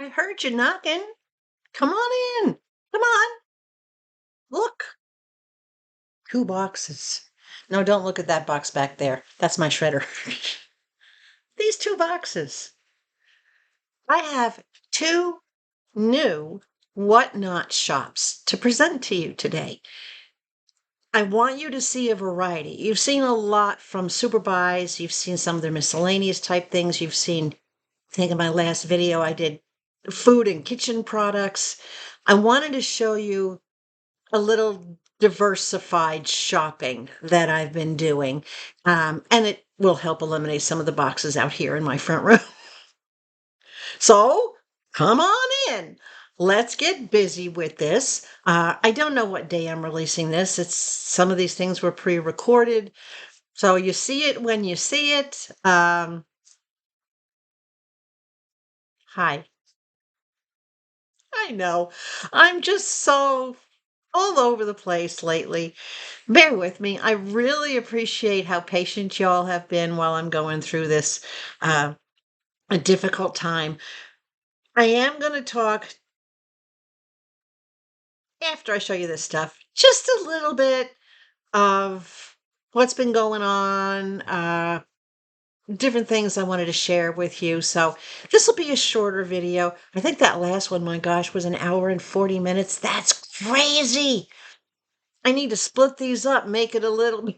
I heard you knocking. Come on in. Come on. Look. 2 boxes. No, don't look at that box back there. That's my shredder. These 2 boxes. I have 2 new whatnot shops to present to you today. I want you to see a variety. You've seen a lot from Super Buys. You've seen some of their miscellaneous type things. You've seen, I think in my last video, I did food and kitchen products. I wanted to show you a little diversified shopping that I've been doing. And it will help eliminate some of the boxes out here in my front room. So come on in. Let's get busy with this. I don't know what day I'm releasing this. It's some of these things were pre-recorded. So you see it when you see it. Hi. I know. I'm just so all over the place lately. Bear with me. I really appreciate how patient y'all have been while I'm going through this a difficult time. I am going to talk after I show you this stuff, just a little bit of what's been going on, different things I wanted to share with you. So this will be a shorter video. I think that last one, my gosh, was an hour and 40 minutes. That's crazy. I need to split these up, make it a little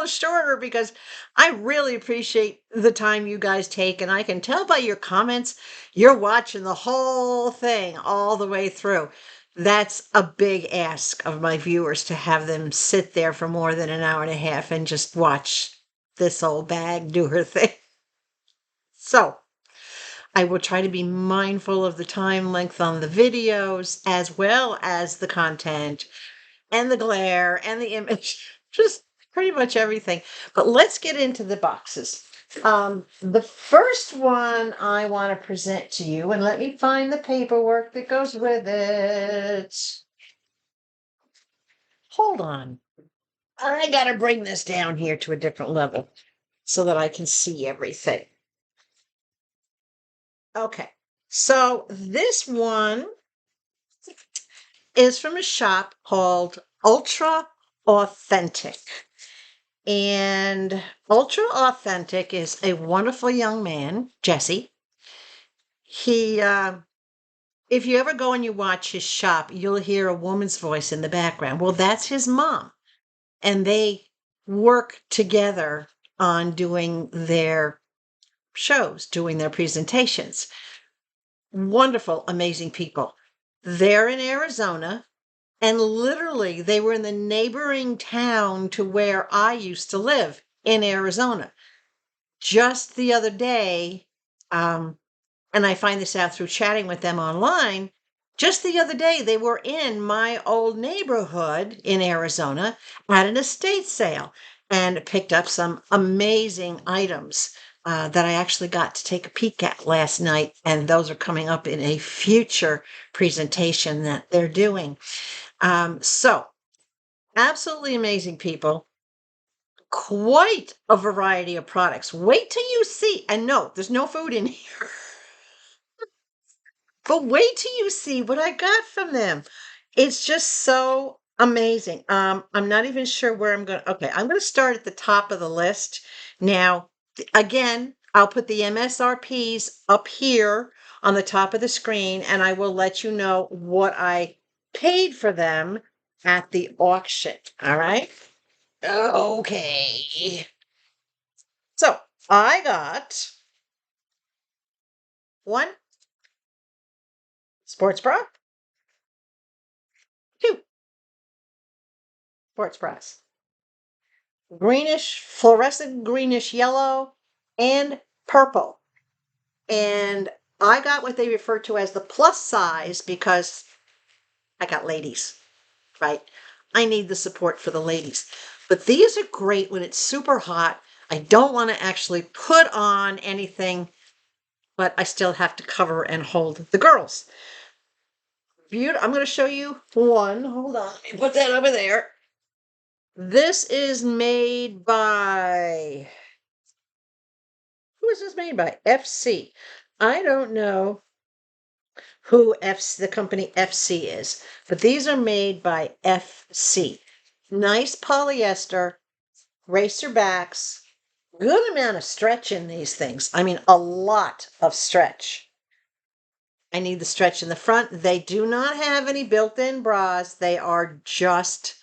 shorter because I really appreciate the time you guys take. And I can tell by your comments, you're watching the whole thing all the way through. That's a big ask of my viewers to have them sit there for more than an hour and a half and just watch this old bag do her thing. So I will try to be mindful of the time length on the videos as well as the content and the glare and the image, just pretty much everything. But let's get into the boxes. The first one I want to present to you, and let me find the paperwork that goes with it. Hold on. I got to bring this down here to a different level so that I can see everything. Okay. So this one is from a shop called Ultra Authentic. And Ultra Authentic is a wonderful young man, Jesse. He, if you ever go and you watch his shop, you'll hear a woman's voice in the background. Well, that's his mom. And they work together on doing their shows, doing their presentations. Wonderful, amazing people. They're in Arizona. And literally, they were in the neighboring town to where I used to live in Arizona. Just the other day, and I find this out through chatting with them online. Just the other day, they were in my old neighborhood in Arizona at an estate sale and picked up some amazing items that I actually got to take a peek at last night. And those are coming up in a future presentation that they're doing. So absolutely amazing people. Quite a variety of products. Wait till you see, and no, there's no food in here, but wait till you see what I got from them. It's just so amazing. I'm not even sure where okay, I'm going to start at the top of the list. Now, again, I'll put the MSRPs up here on the top of the screen, and I will let you know what I paid for them at the auction. All right. Okay. So I got one sports bra, two sports bras, greenish, fluorescent greenish yellow, and purple. And I got what they refer to as the plus size because I got ladies, right? I need the support for the ladies. But these are great when it's super hot. I don't want to actually put on anything, but I still have to cover and hold the girls. I'm going to show you one. Hold on. Let me put that over there. This is made by, who is this made by? FC. I don't know who the company FC is, but these are made by FC. Nice polyester, racer backs, good amount of stretch in these things. I mean, a lot of stretch. I need the stretch in the front. They do not have any built-in bras. They are just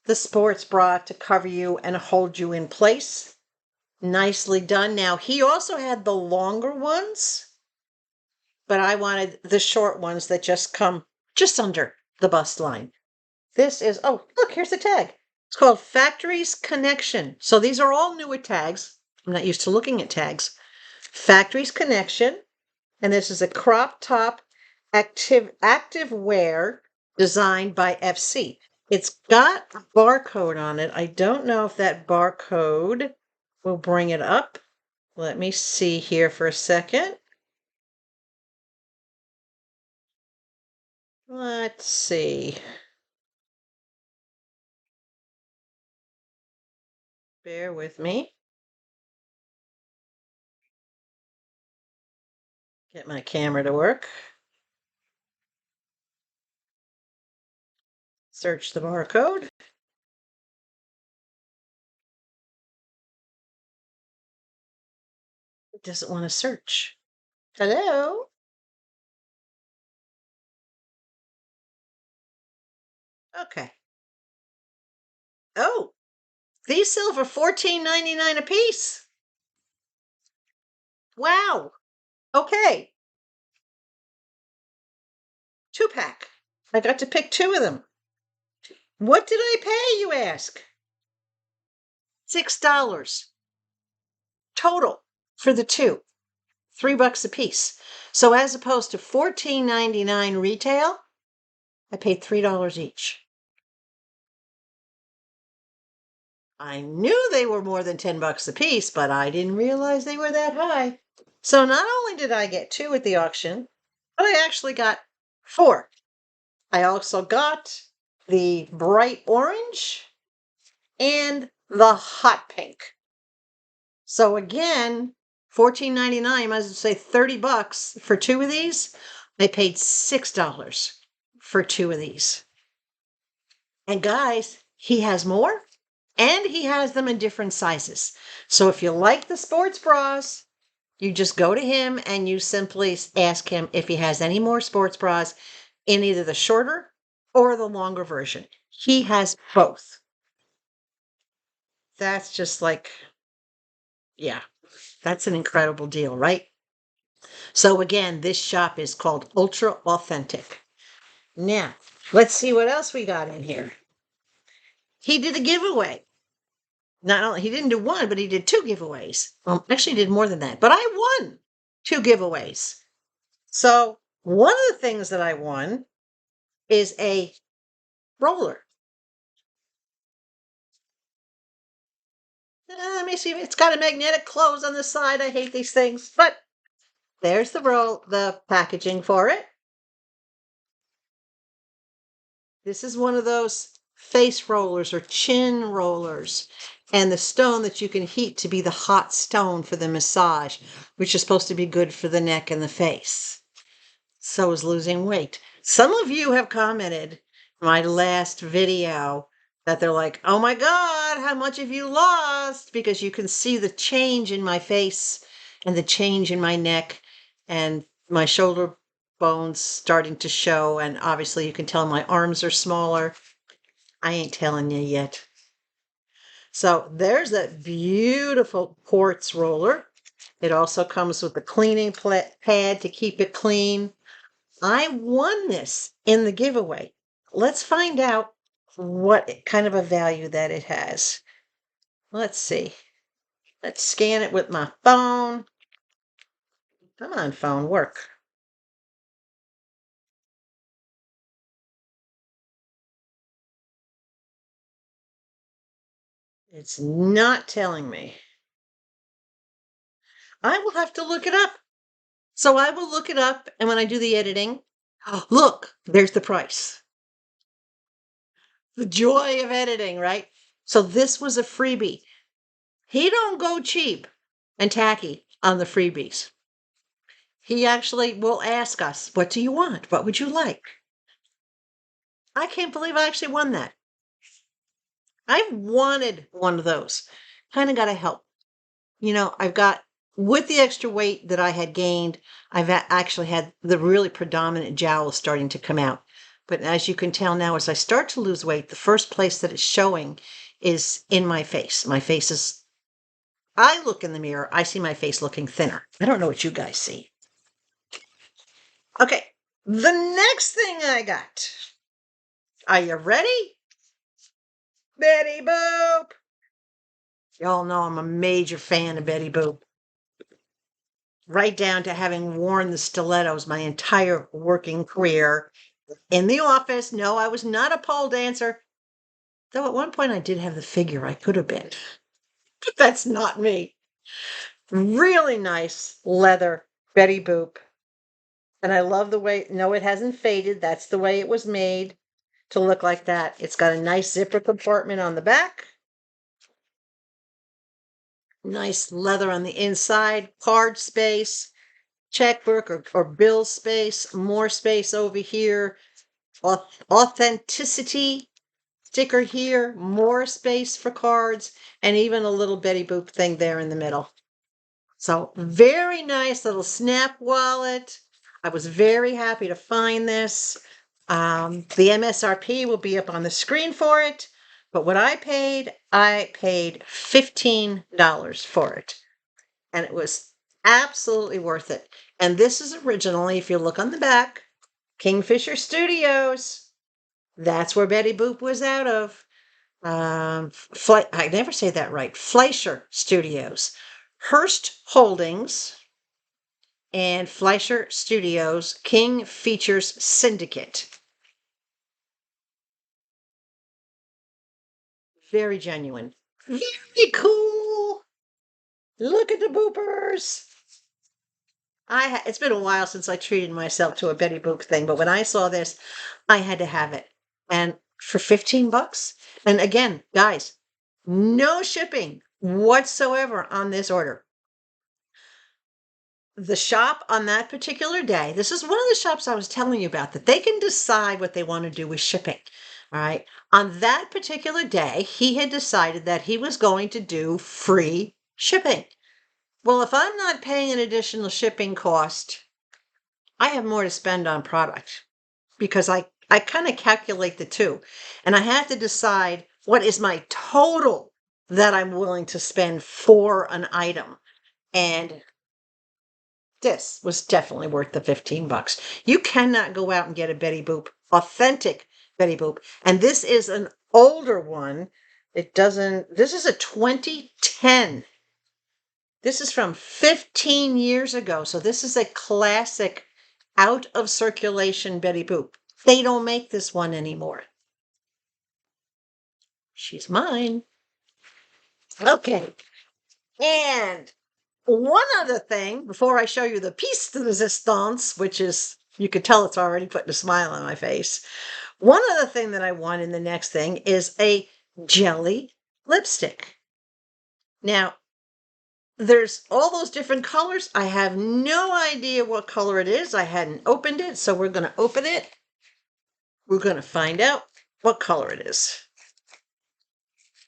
the sports bra to cover you and hold you in place. Nicely done. Now, he also had the longer ones, but I wanted the short ones that just come just under the bust line. This is, oh, look, here's the tag. It's called Factory's Connection. So these are all newer tags. I'm not used to looking at tags. Factory's Connection. And this is a crop top active wear designed by FC. It's got a barcode on it. I don't know if that barcode will bring it up. Let me see here for a second. Let's see. Bear with me. Get my camera to work. Search the barcode. It doesn't want to search. Hello? Okay. Oh, these sell for $14.99 a piece. Wow. Okay. 2-pack. I got to pick 2 of them. What did I pay, you ask? $6 total for the 2. $3 a piece. So as opposed to $14.99 retail, I paid $3 each. I knew they were more than $10 a piece, but I didn't realize they were that high. So not only did I get 2 at the auction, but I actually got 4. I also got the bright orange and the hot pink. So again, $14.99, might as well say $30 for 2 of these. I paid $6 for 2 of these. And guys, he has more, and he has them in different sizes. So if you like the sports bras, you just go to him and you simply ask him if he has any more sports bras in either the shorter or the longer version. He has both. That's just like, yeah, that's an incredible deal, right? So again, this shop is called Ultra Authentic. Now, let's see what else we got in here. He did a giveaway. Not only, he didn't do one, but he did 2 giveaways. Well, actually, he did more than that, but I won 2 giveaways. So one of the things that I won is a roller. Let me see. It's got a magnetic close on the side. I hate these things, but there's the packaging for it. This is one of those face rollers or chin rollers, and the stone that you can heat to be the hot stone for the massage, which is supposed to be good for the neck and the face. So is losing weight. Some of you have commented in my last video that they're like, oh my God, how much have you lost? Because you can see the change in my face and the change in my neck and my shoulder bones starting to show. And obviously you can tell my arms are smaller. I ain't telling you yet. So there's that beautiful quartz roller. It also comes with the cleaning pad to keep it clean. I won this in the giveaway. Let's find out what kind of a value that it has. Let's see. Let's scan it with my phone. Come on, phone, work. It's not telling me. I will have to look it up. So I will look it up, and when I do the editing, oh, look, there's the price. The joy of editing, right? So this was a freebie. He don't go cheap and tacky on the freebies. He actually will ask us, what do you want? What would you like? I can't believe I actually won that. I wanted one of those. Kind of got to help. I've got, with the extra weight that I had gained, actually had the really predominant jowls starting to come out. But as you can tell now, as I start to lose weight, the first place that it's showing is in my face. My face is, I look in the mirror, I see my face looking thinner. I don't know what you guys see. Okay, the next thing I got. Are you ready? Betty Boop. Y'all know I'm a major fan of Betty Boop. Right down to having worn the stilettos my entire working career in the office. No, I was not a pole dancer, though at one point I did have the figure I could have been. But that's not me. Really nice leather Betty Boop. And I love the way, no, it hasn't faded. That's the way it was made to look like that. It's got a nice zipper compartment on the back. Nice leather on the inside, card space, checkbook or bill space, more space over here, authenticity sticker here, more space for cards, and even a little Betty Boop thing there in the middle. So very nice little snap wallet. I was very happy to find this. The MSRP will be up on the screen for it, but what I paid $15 for it, and it was absolutely worth it. And this is originally, if you look on the back, Kingfisher Studios. That's where Betty Boop was out of. I never say that right. Fleischer Studios, Hearst Holdings, and Fleischer Studios King Features Syndicate. Very genuine. Very cool. Look at the boopers. It's been a while since I treated myself to a Betty Boop thing, but when I saw this, I had to have it. And for $15, and again, guys, no shipping whatsoever on this order. The shop on that particular day, this is one of the shops I was telling you about, that they can decide what they want to do with shipping. All right. On that particular day, he had decided that he was going to do free shipping. Well, if I'm not paying an additional shipping cost, I have more to spend on product, because I kind of calculate the two, and I have to decide what is my total that I'm willing to spend for an item. And this was definitely worth the $15. You cannot go out and get a Betty Boop, authentic Betty Boop. And this is an older one. This is a 2010. This is from 15 years ago. So this is a classic out of circulation Betty Boop. They don't make this one anymore. She's mine. Okay. And one other thing, before I show you the piece de resistance, which is, you could tell it's already putting a smile on my face. One other thing that I want in the next thing is a jelly lipstick. Now, there's all those different colors. I have no idea what color it is. I hadn't opened it, so we're going to open it. We're going to find out what color it is.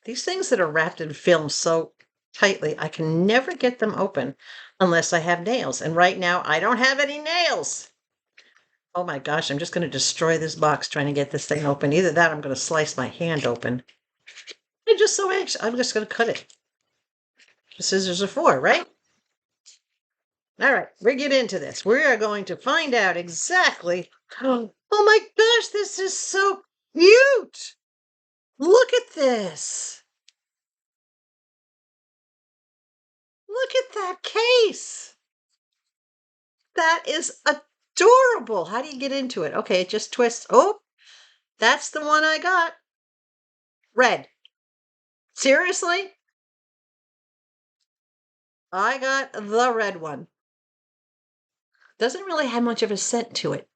These things that are wrapped in film so tightly, I can never get them open unless I have nails. And right now, I don't have any nails. Oh my gosh, I'm just going to destroy this box trying to get this thing open. Either that, I'm going to slice my hand open. I'm just so anxious. I'm just going to cut it. The scissors are for, right? All right, we get into this. We are going to find out exactly. Oh my gosh, this is so cute. Look at this. Look at that case. That is adorable. How do you get into it? Okay, it just twists. Oh, that's the one I got. Red. Seriously? I got the red one. Doesn't really have much of a scent to it.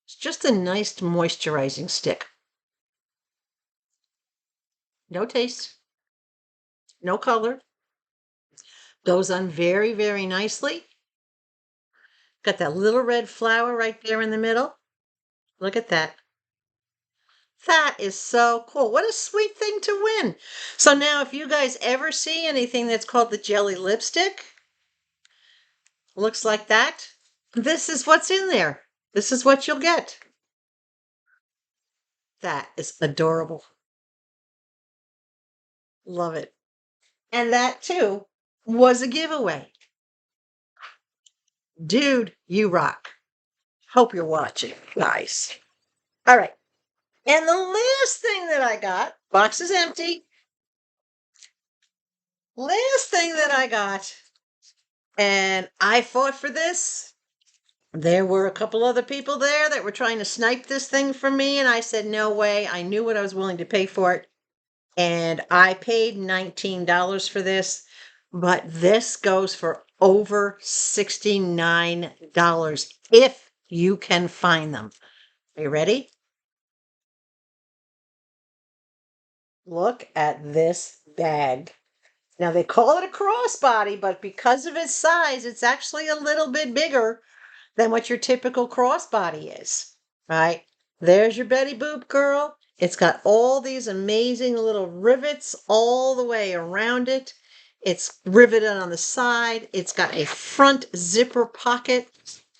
It's just a nice moisturizing stick. no taste, no color. Goes on very, very nicely. Got that little red flower right there in the middle. Look at that. That is so cool. What a sweet thing to win. So now if you guys ever see anything that's called the jelly lipstick, looks like that, this is what's in there. This is what you'll get. That is adorable. Love it. And that too was a giveaway. Dude, you rock. Hope you're watching, guys. All right. And the last thing that I got, box is empty. Last thing that I got, and I fought for this. There were a couple other people there that were trying to snipe this thing from me, and I said, no way. I knew what I was willing to pay for it. And I paid $19 for this, but this goes for over $69 if you can find them. Are you ready? Look at this bag. Now they call it a crossbody, but because of its size, it's actually a little bit bigger than what your typical crossbody is, right? There's your Betty Boop girl. It's got all these amazing little rivets all the way around it. It's riveted on the side. It's got a front zipper pocket.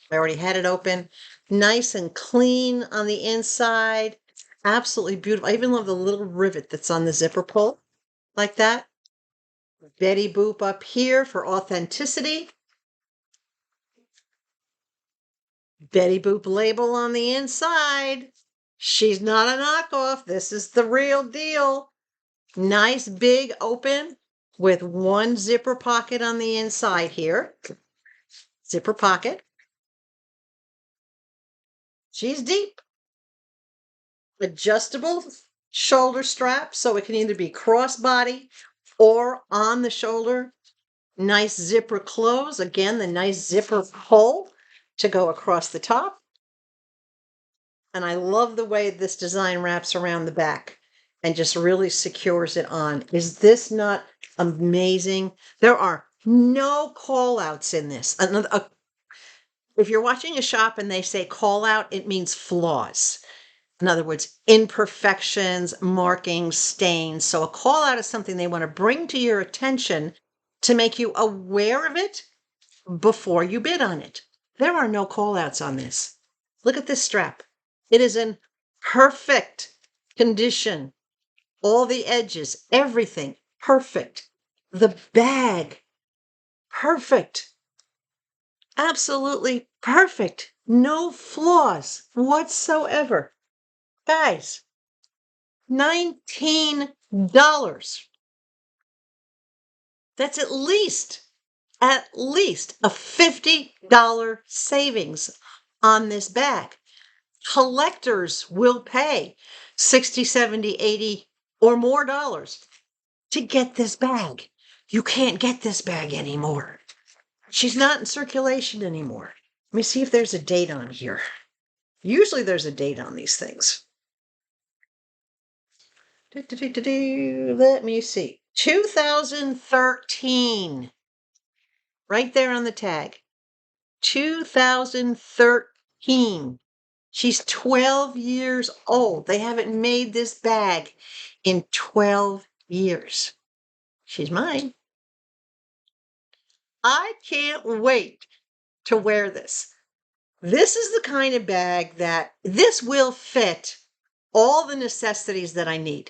I already had it open. Nice and clean on the inside. Absolutely beautiful. I even love the little rivet that's on the zipper pull like that. Betty Boop up here for authenticity. Betty Boop label on the inside. She's not a knockoff. This is the real deal. Nice big open with one zipper pocket on the inside here. Zipper pocket. She's deep. Adjustable shoulder strap, so it can either be crossbody or on the shoulder. Nice zipper close. Again, the nice zipper pull to go across the top. And I love the way this design wraps around the back and just really secures it on. Is this not amazing? There are no call outs in this. If you're watching a shop and they say call out, it means flaws. In other words, imperfections, markings, stains. So a call out is something they want to bring to your attention to make you aware of it before you bid on it. There are no call outs on this. Look at this strap. It is in perfect condition. All the edges, everything, perfect. The bag, perfect. Absolutely perfect. No flaws whatsoever. Guys, $19. That's at least a $50 savings on this bag. Collectors will pay 60, 70, 80 or more dollars to get this bag. You can't get this bag anymore. She's not in circulation anymore. Let me see if there's a date on here. Usually there's a date on these things. Let me see. 2013. Right there on the tag. 2013. She's 12 years old. They haven't made this bag in 12 years. She's mine. I can't wait to wear this. This is the kind of bag that this will fit all the necessities that I need.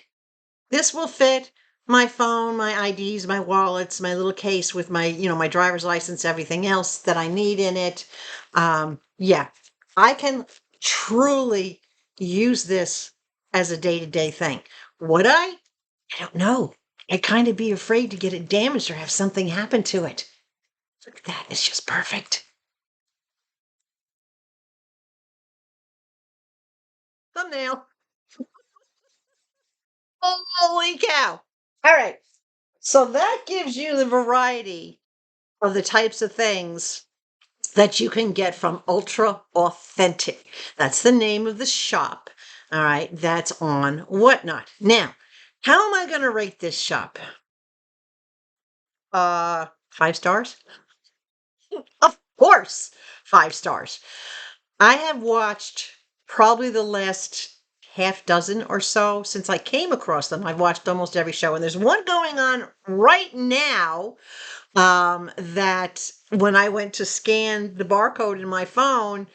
This will fit my phone, my IDs, my wallets, my little case with my, my driver's license, everything else that I need in it. Yeah, I can truly use this as a day-to-day thing. Would I? I don't know. I'd kind of be afraid to get it damaged or have something happen to it. Look at that. It's just perfect. Thumbnail. Holy cow. All right. So that gives you the variety of the types of things that you can get from Ultra Authentic. That's the name of the shop. All right. That's on Whatnot. Now, How am I going to rate this shop? 5 stars? Of course, 5 stars. I have watched probably the last half dozen or so since I came across them. I've watched almost every show, and there's one going on right now that when I went to scan the barcode in my phone,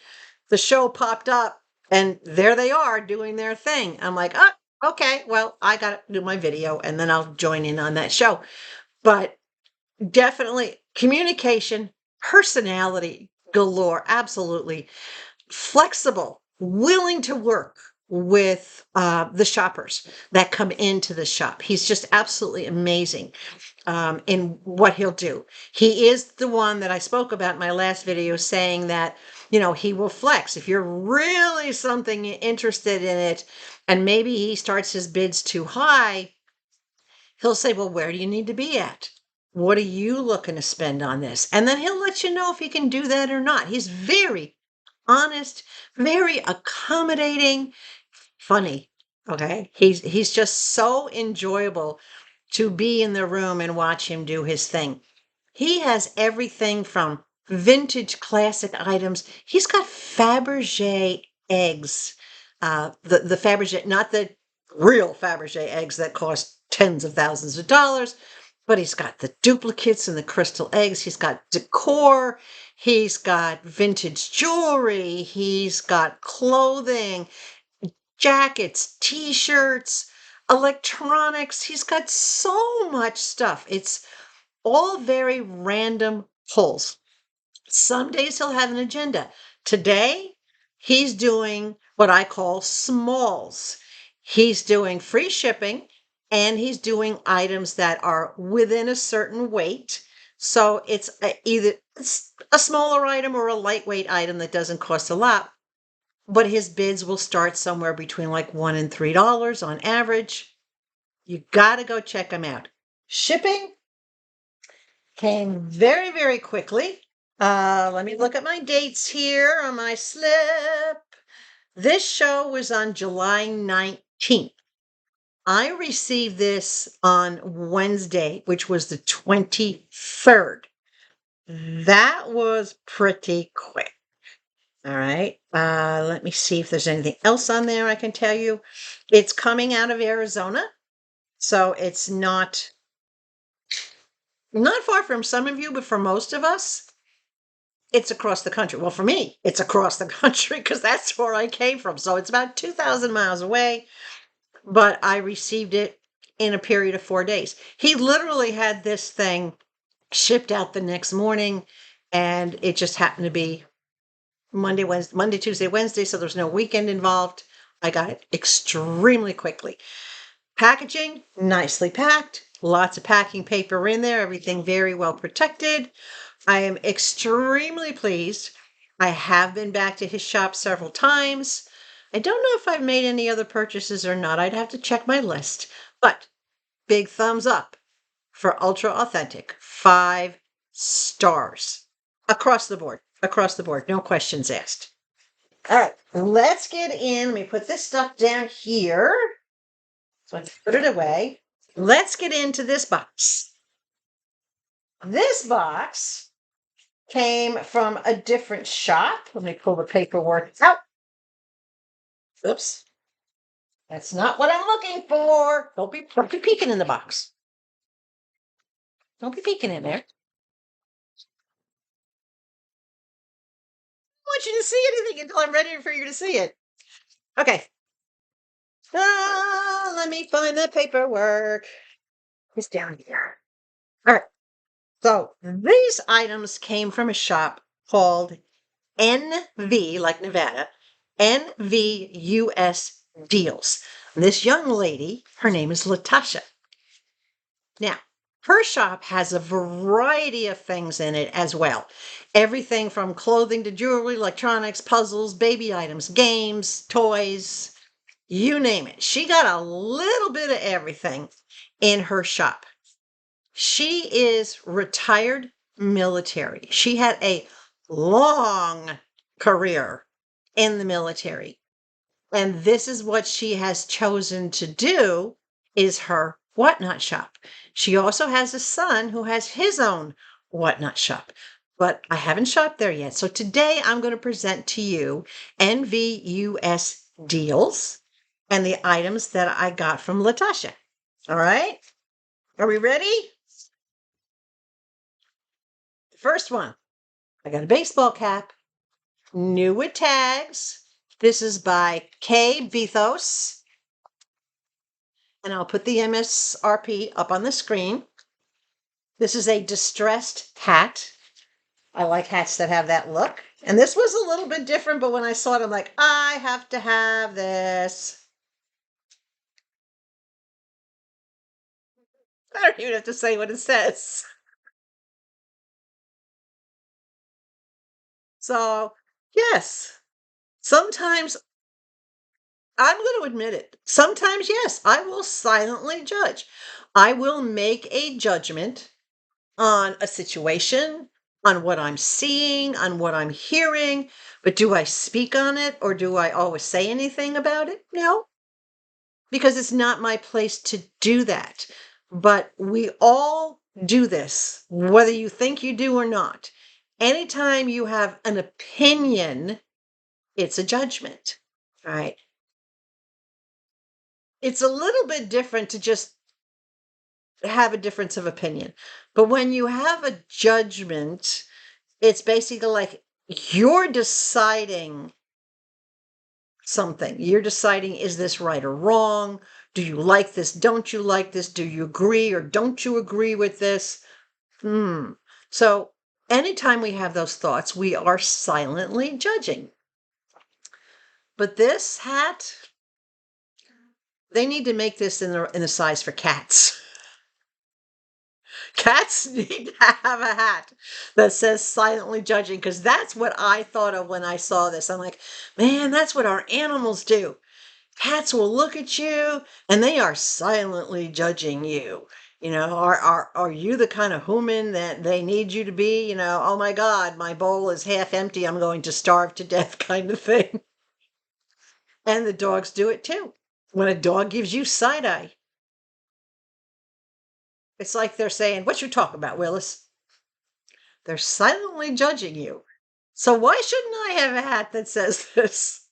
the show popped up and there they are doing their thing. I'm like, oh, okay, well, I got to do my video and then I'll join in on that show. But definitely communication, personality galore, absolutely flexible, willing to work with the shoppers that come into the shop. He's just absolutely amazing in what he'll do. He is the one that I spoke about in my last video saying that, he will flex. If you're really something interested in it and maybe he starts his bids too high, he'll say, well, where do you need to be at? What are you looking to spend on this? And then he'll let you know if he can do that or not. He's very honest, very accommodating, funny. Okay. He's just so enjoyable to be in the room and watch him do his thing. He has everything from vintage classic items. He's got Fabergé eggs. The Fabergé, not the real Fabergé eggs that cost tens of thousands of dollars, but he's got the duplicates and the crystal eggs. He's got decor. He's got vintage jewelry. He's got clothing, jackets, t-shirts, electronics. He's got so much stuff. It's all very random pulls. Some days he'll have an agenda. Today, he's doing what I call smalls. He's doing free shipping and he's doing items that are within a certain weight. So it's either a smaller item or a lightweight item that doesn't cost a lot. But his bids will start somewhere between like $1 and $3 on average. You got to go check him out. Shipping came very, very quickly. Let me look at my dates here on my slip. This show was on July 19th. I received this on Wednesday, which was the 23rd. That was pretty quick. All right. Let me see if there's anything else on there I can tell you. It's coming out of Arizona, so it's not far from some of you, but for most of us, it's across the country. Well, for me, it's across the country because that's where I came from. So it's about 2,000 miles away, but I received it in a period of 4 days. He literally had this thing shipped out the next morning, and it just happened to be Monday, Tuesday, Wednesday, so there's no weekend involved. I got it extremely quickly. Packaging, nicely packed, lots of packing paper in there, everything very well protected. I am extremely pleased. I have been back to his shop several times. I don't know if I've made any other purchases or not. I'd have to check my list, but big thumbs up for Ultra Authentic. 5 stars across the board. No questions asked. All right, let's get in. Let me put this stuff down here. So I put it away. Let's get into this box. This box came from a different shop. Let me pull the paperwork out. Oops. That's not what I'm looking for. Don't be peeking in the box. Don't be peeking in there. I want you to see anything until I'm ready for you to see it. Okay. Let me find the paperwork. It's down here. All right. So these items came from a shop called NV, like Nevada, NVUS Deals. This young lady, her name is Latasha. Now, her shop has a variety of things in it as well. Everything from clothing to jewelry, electronics, puzzles, baby items, games, toys, you name it. She got a little bit of everything in her shop. She is retired military. She had a long career in the military. And this is what she has chosen to do is her whatnot shop. She also has a son who has his own whatnot shop, but I haven't shopped there yet. So today I'm going to present to you NVUS deals and the items that I got from Latasha. All right. Are we ready? The first one, I got a baseball cap, new with tags. This is by K Bethos, and I'll put the MSRP up on the screen. This is a distressed hat. I like hats that have that look. And this was a little bit different, but when I saw it, I'm like, I have to have this. I don't even have to say what it says. So, yes, sometimes I'm going to admit it. Sometimes, yes, I will silently judge. I will make a judgment on a situation, on what I'm seeing, on what I'm hearing. But do I speak on it or do I always say anything about it? No, because it's not my place to do that. But we all do this, whether you think you do or not. Anytime you have an opinion, it's a judgment, right? It's a little bit different to just have a difference of opinion. But when you have a judgment, it's basically like you're deciding something. You're deciding, is this right or wrong? Do you like this? Don't you like this? Do you agree or don't you agree with this? So anytime we have those thoughts, we are silently judging. But this hat, they need to make this in the size for cats. Cats need to have a hat that says silently judging, because that's what I thought of when I saw this. I'm like, man, that's what our animals do. Cats will look at you and they are silently judging you. You know, are you the kind of human that they need you to be? You know, oh my God, my bowl is half empty. I'm going to starve to death kind of thing. And the dogs do it too. When a dog gives you side eye, it's like they're saying, what you talk about, Willis? They're silently judging you. So why shouldn't I have a hat that says this?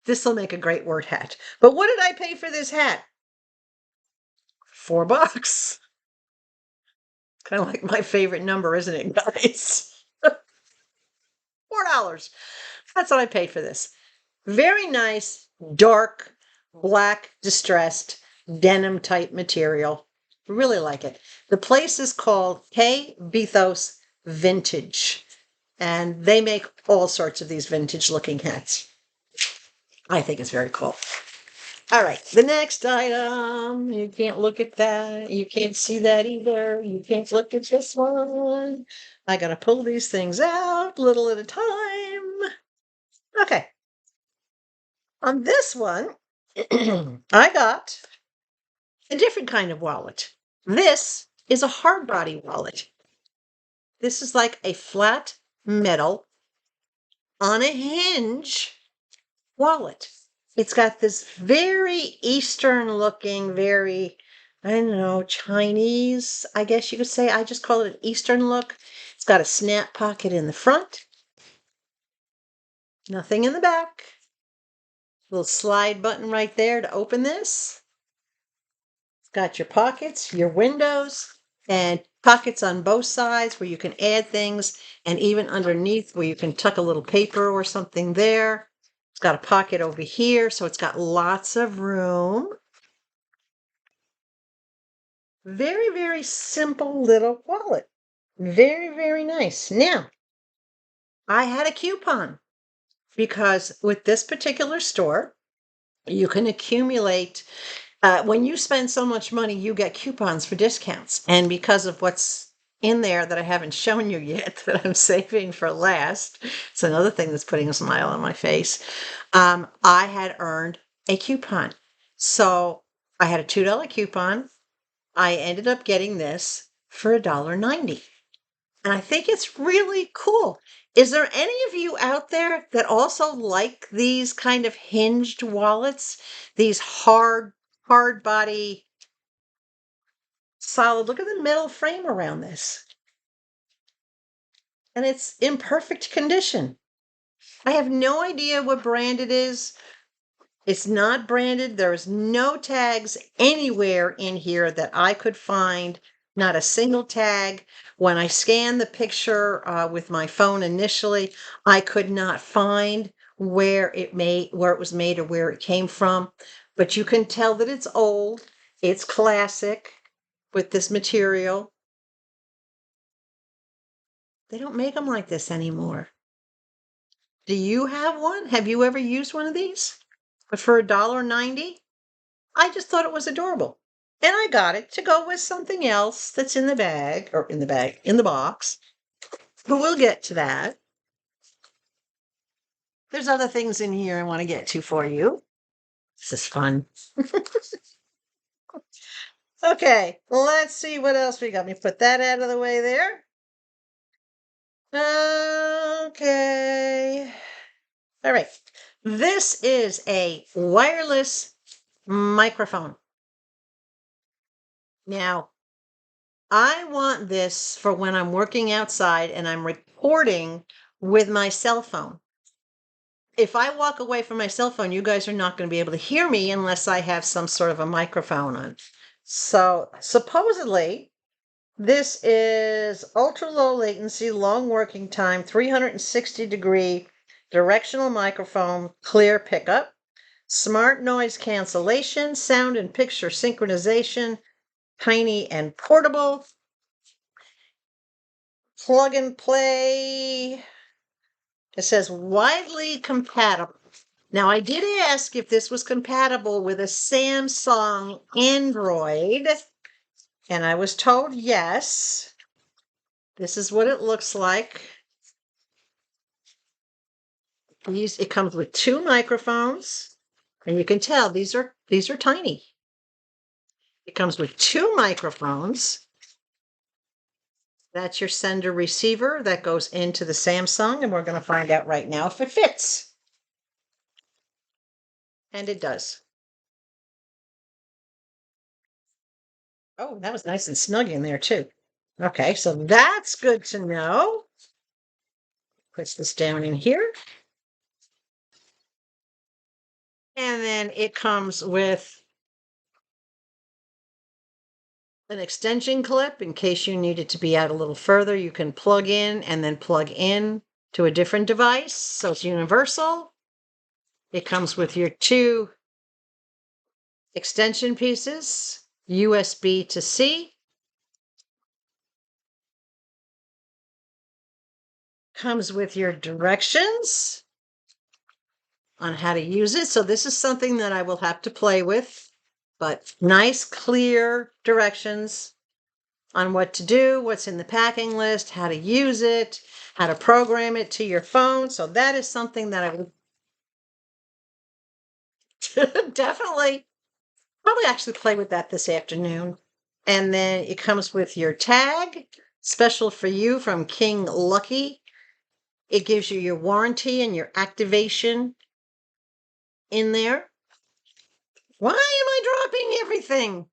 This will make a great word hat. But what did I pay for this hat? $4. Kind of like my favorite number, isn't it, guys? $4. That's what I paid for this. Very nice, dark, black, distressed, denim type material. Really like it. The place is called K Bethos Vintage, and they make all sorts of these vintage looking hats. I think it's very cool. All right, the next item. You can't look at that. You can't see that either. You can't look at this one. I gotta pull these things out little at a time. Okay. On this one, I got a different kind of wallet. This is a hard body wallet. This is like a flat metal on a hinge wallet. It's got this very Eastern looking, very, I don't know, Chinese, I guess you could say. I just call it an Eastern look. It's got a snap pocket in the front. Nothing in the back. Little slide button right there to open this. It's got your pockets, your windows, and pockets on both sides where you can add things, and even underneath where you can tuck a little paper or something there. It's got a pocket over here, so it's got lots of room. Very, very simple little wallet. Very, very nice. Now, I had a coupon because with this particular store, you can accumulate. When you spend so much money, you get coupons for discounts. And because of what's in there that I haven't shown you yet, that I'm saving for last, it's another thing that's putting a smile on my face. I had earned a coupon. So I had a $2 coupon. I ended up getting this for $1.90. And I think it's really cool. Is there any of you out there that also like these kind of hinged wallets? These hard body solid. Look at the metal frame around this. And it's in perfect condition. I have no idea what brand it is. It's not branded. There is no tags anywhere in here that I could find, not a single tag. When I scanned the picture with my phone initially, I could not find where it was made or where it came from. But you can tell that it's old. It's classic with this material. They don't make them like this anymore. Do you have one? Have you ever used one of these? But for $1.90, I just thought it was adorable. And I got it to go with something else that's in the bag, or in the box. But we'll get to that. There's other things in here I want to get to for you. This is fun. Okay, let's see what else we got. Let me put that out of the way there. Okay. All right. This is a wireless microphone. Now, I want this for when I'm working outside and I'm recording with my cell phone. If I walk away from my cell phone, you guys are not going to be able to hear me unless I have some sort of a microphone on. So supposedly, this is ultra low latency, long working time, 360-degree directional microphone, clear pickup, smart noise cancellation, sound and picture synchronization, tiny and portable, plug and play. It says widely compatible. Now, I did ask if this was compatible with a Samsung Android, and I was told yes. This is what it looks like. It comes with 2 microphones, and you can tell these are tiny. It comes with 2 microphones. That's your sender receiver that goes into the Samsung, and we're going to find out right now if it fits. And it does. Oh, that was nice and snug in there too. Okay, so that's good to know. Puts this down in here. And then it comes with an extension clip in case you need it to be out a little further. You can plug in and then plug in to a different device. So it's universal. It comes with your 2 extension pieces, USB to C. Comes with your directions on how to use it. So this is something that I will have to play with, but nice, clear directions on what to do, what's in the packing list, how to use it, how to program it to your phone. So that is something that I would definitely, probably actually play with that this afternoon. And then it comes with your tag, special for you from King Lucky. It gives you your warranty and your activation in there. Why am I dropping everything?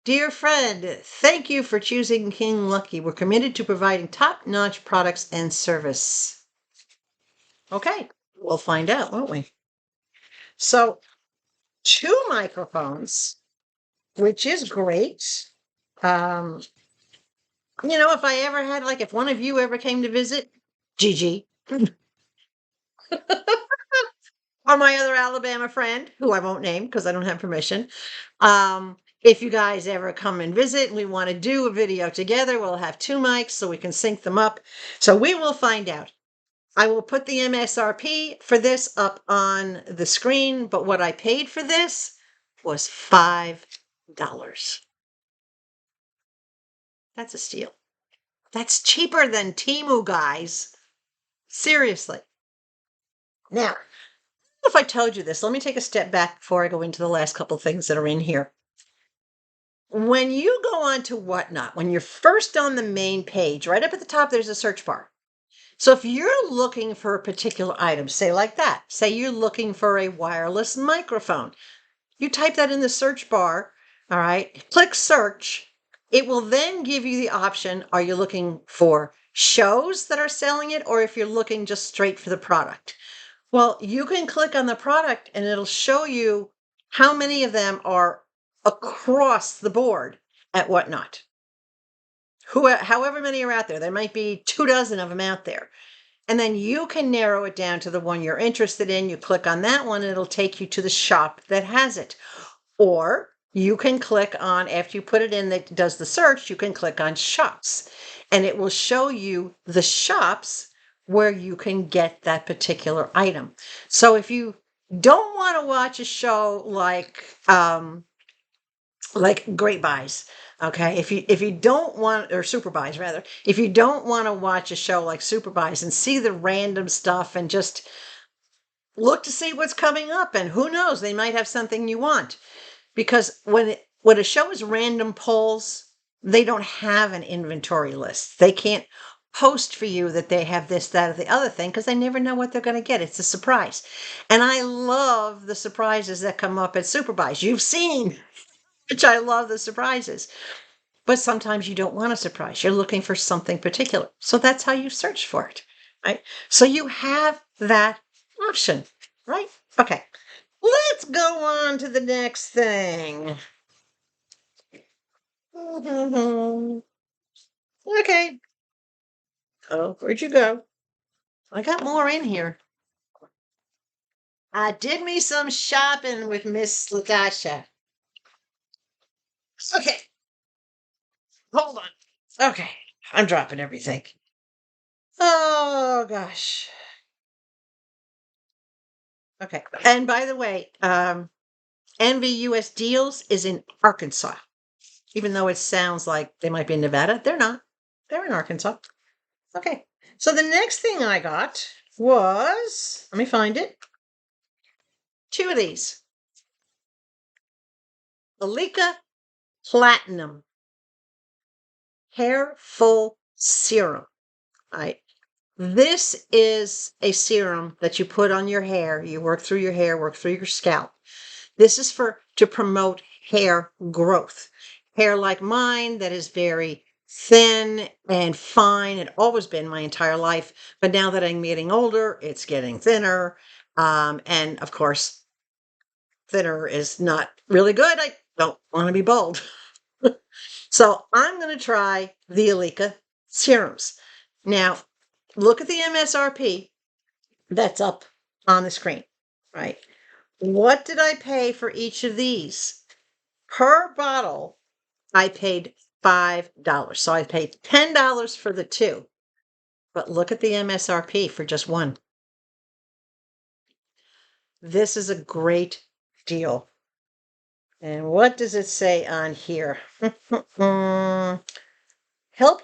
Dear friend, thank you for choosing King Lucky. We're committed to providing top-notch products and service. Okay, we'll find out, won't we? So, 2 microphones, which is great. If I ever had, if one of you ever came to visit, Gigi, or my other Alabama friend, who I won't name because I don't have permission. If you guys ever come and visit and we want to do a video together, we'll have 2 mics so we can sync them up. So we will find out. I will put the MSRP for this up on the screen, but what I paid for this was $5. That's a steal. That's cheaper than Temu, guys. Seriously. Now, if I told you this, let me take a step back before I go into the last couple things that are in here. When you go on to Whatnot, when you're first on the main page, right up at the top, there's a search bar. So if you're looking for a particular item, say like that, say you're looking for a wireless microphone, you type that in the search bar, all right, click search, It will then give you the option, are you looking for shows that are selling it, or if you're looking just straight for the product? Well, you can click on the product and it'll show you how many of them are across the board at Whatnot. However many are out there, there might be 24 of them out there. And then you can narrow it down to the one you're interested in. You click on that one, and it'll take you to the shop that has it. Or you can click on, after you put it in that does the search, you can click on shops, and it will show you the shops where you can get that particular item. So if you don't want to watch a show like Great Buys, okay, if you don't want, or Super Buys rather, if you don't want to watch a show like Super Buys and see the random stuff and just look to see what's coming up, and who knows, they might have something you want. Because when a show is random polls, they don't have an inventory list. They can't post for you that they have this, that, or the other thing, because they never know what they're going to get. It's a surprise. And I love the surprises that come up at Super Buys. You've seen, which I love the surprises. But sometimes you don't want a surprise. You're looking for something particular. So that's how you search for it, right? So you have that option, right? Okay. Let's go on to the next thing. Okay. Oh, where'd you go? I got more in here. I did me some shopping with Miss Latasha. Okay. Hold on. Okay. I'm dropping everything. Oh, gosh. Okay. And by the way, NVUS Deals is in Arkansas. Even though it sounds like they might be in Nevada, they're not. They're in Arkansas. Okay. So the next thing I got was, let me find it. 2 of these. Alika Platinum Hair Full Serum. Right. This is a serum that you put on your hair. You work through your hair, work through your scalp. This is to promote hair growth. Hair like mine that is very thin and fine. It's always been my entire life. But now that I'm getting older, it's getting thinner. And of course, thinner is not really good. I don't want to be bald. So I'm going to try the Alika serums. Now, look at the MSRP that's up on the screen, right? What did I pay for each of these? Per bottle, I paid $5. So I paid $10 for the 2. But look at the MSRP for just one. This is a great deal. And what does it say on here? Help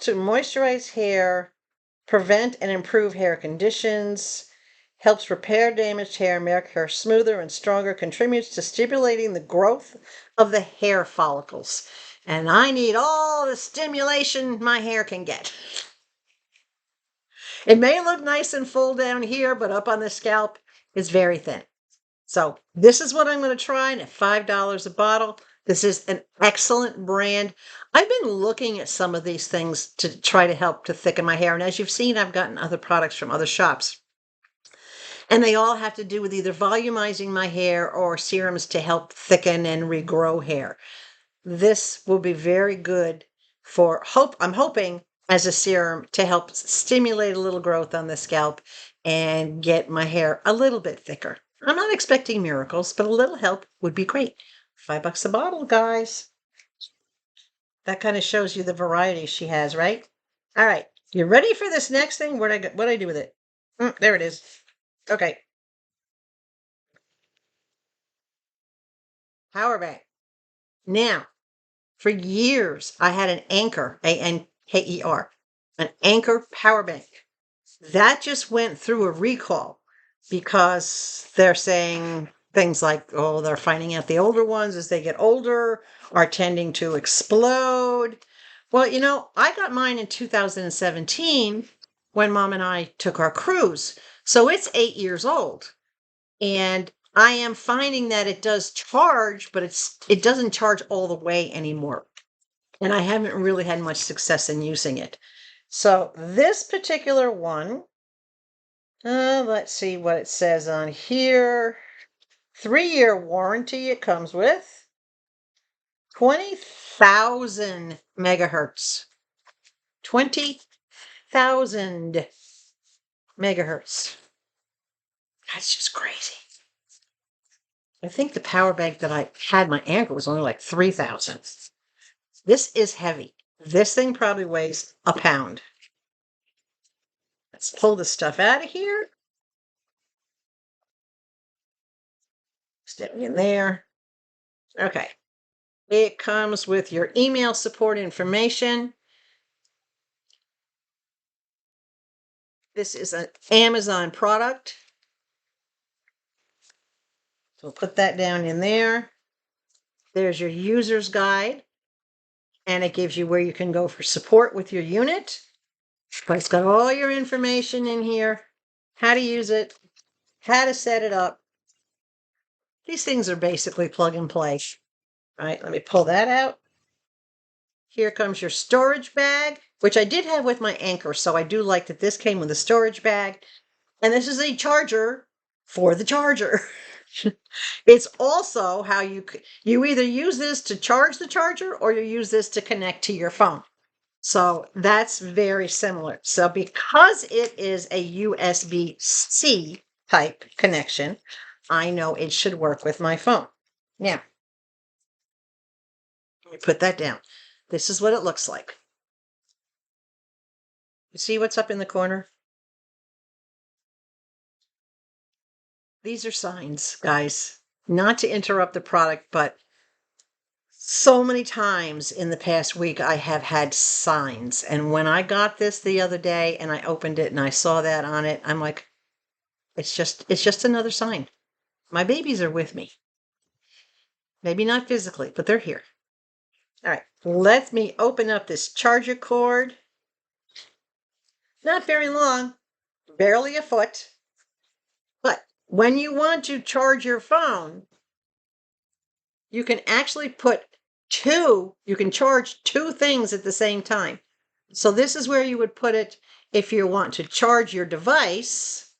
to moisturize hair, prevent and improve hair conditions, helps repair damaged hair, make hair smoother and stronger, contributes to stimulating the growth of the hair follicles. And I need all the stimulation my hair can get. It may look nice and full down here, but up on the scalp, it's very thin. So this is what I'm going to try, and at $5 a bottle. This is an excellent brand. I've been looking at some of these things to try to help to thicken my hair. And as you've seen, I've gotten other products from other shops. And they all have to do with either volumizing my hair or serums to help thicken and regrow hair. This will be very good I'm hoping, as a serum to help stimulate a little growth on the scalp and get my hair a little bit thicker. I'm not expecting miracles, but a little help would be great. $5 a bottle, guys. That kind of shows you the variety she has, right? All right. You ready for this next thing? What'd I do with it? There it is. Okay. Power bank. Now, for years, I had an Anker, Anker, an Anker power bank. That just went through a recall because they're saying things like, oh, they're finding out the older ones as they get older are tending to explode. Well, I got mine in 2017 when Mom and I took our cruise. So it's 8 years old. And I am finding that it does charge, but it doesn't charge all the way anymore. and I haven't really had much success in using it. So this particular one, let's see what it says on here. 3-year warranty it comes with. 20,000 megahertz. 20,000 megahertz. That's just crazy. I think the power bank that I had my ankle was only like 3,000. This is heavy. This thing probably weighs a pound. Let's pull this stuff out of here. Stick it in there. Okay. It comes with your email support information. This is an Amazon product. So we'll put that down in there. There's your user's guide. And it gives you where you can go for support with your unit. But it's got all your information in here. How to use it. How to set it up. These things are basically plug and play. All right, let me pull that out. Here comes your storage bag, which I did have with my Anchor, so I do like that this came with a storage bag. And this is a charger for the charger. It's also how you either use this to charge the charger or you use this to connect to your phone. So that's very similar. So because it is a USB-C type connection, I know it should work with my phone. Now, let me put that down. This is what it looks like. You see what's up in the corner? These are signs, guys. Not to interrupt the product, but so many times in the past week I have had signs. And when I got this the other day and I opened it and I saw that on it, I'm like, it's just another sign. My babies are with me. Maybe not physically, but they're here. All right, let me open up this charger cord. Not very long, barely a foot. But when you want to charge your phone, you can actually you can charge two things at the same time. So this is where you would put it if you want to charge your device,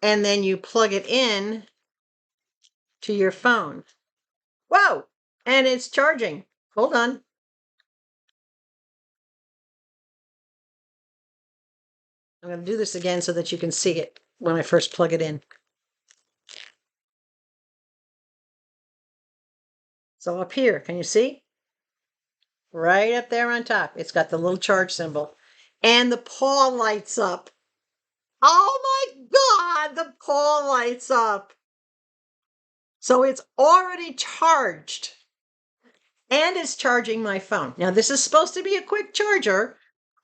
and then you plug it in to your phone. Whoa, and it's charging. Hold on. I'm going to do this again so that you can see it when I first plug it in. So up here, can you see? Right up there on top, it's got the little charge symbol. And the paw lights up. Oh my God, the paw lights up. So it's already charged. And it's charging my phone. Now, this is supposed to be a quick charger.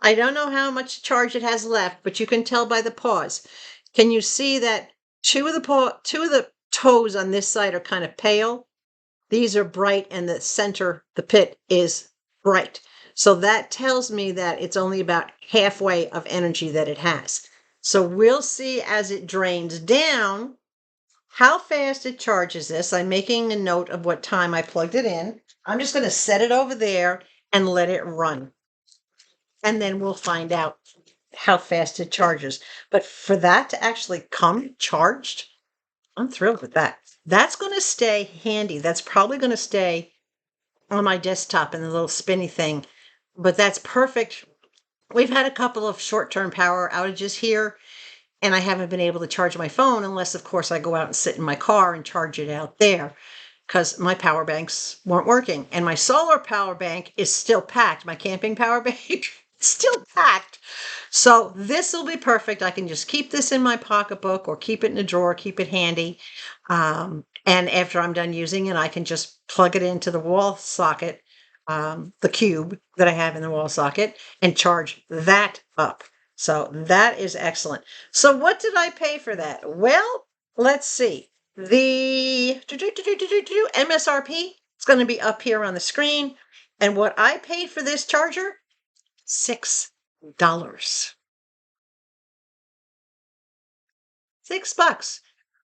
I don't know how much charge it has left, but you can tell by the paws. Can you see that two of the toes on this side are kind of pale? These are bright, and the center, the pit, is bright. So that tells me that it's only about halfway of energy that it has. So we'll see as it drains down how fast it charges this. I'm making a note of what time I plugged it in. I'm just going to set it over there and let it run. And then we'll find out how fast it charges. But for that to actually come charged, I'm thrilled with that. That's going to stay handy. That's probably going to stay on my desktop in the little spinny thing. But that's perfect. We've had a couple of short-term power outages here, and I haven't been able to charge my phone unless, of course, I go out and sit in my car and charge it out there because my power banks weren't working. And my solar power bank is still packed. My camping power bank is still packed. So this will be perfect. I can just keep this in my pocketbook or keep it in a drawer, keep it handy. And after I'm done using it, I can just plug it into the wall socket, the cube that I have in the wall socket, and charge that up. So that is excellent. So what did I pay for that? Well, let's see. The MSRP is going to be up here on the screen. And what I paid for this charger, $6. $6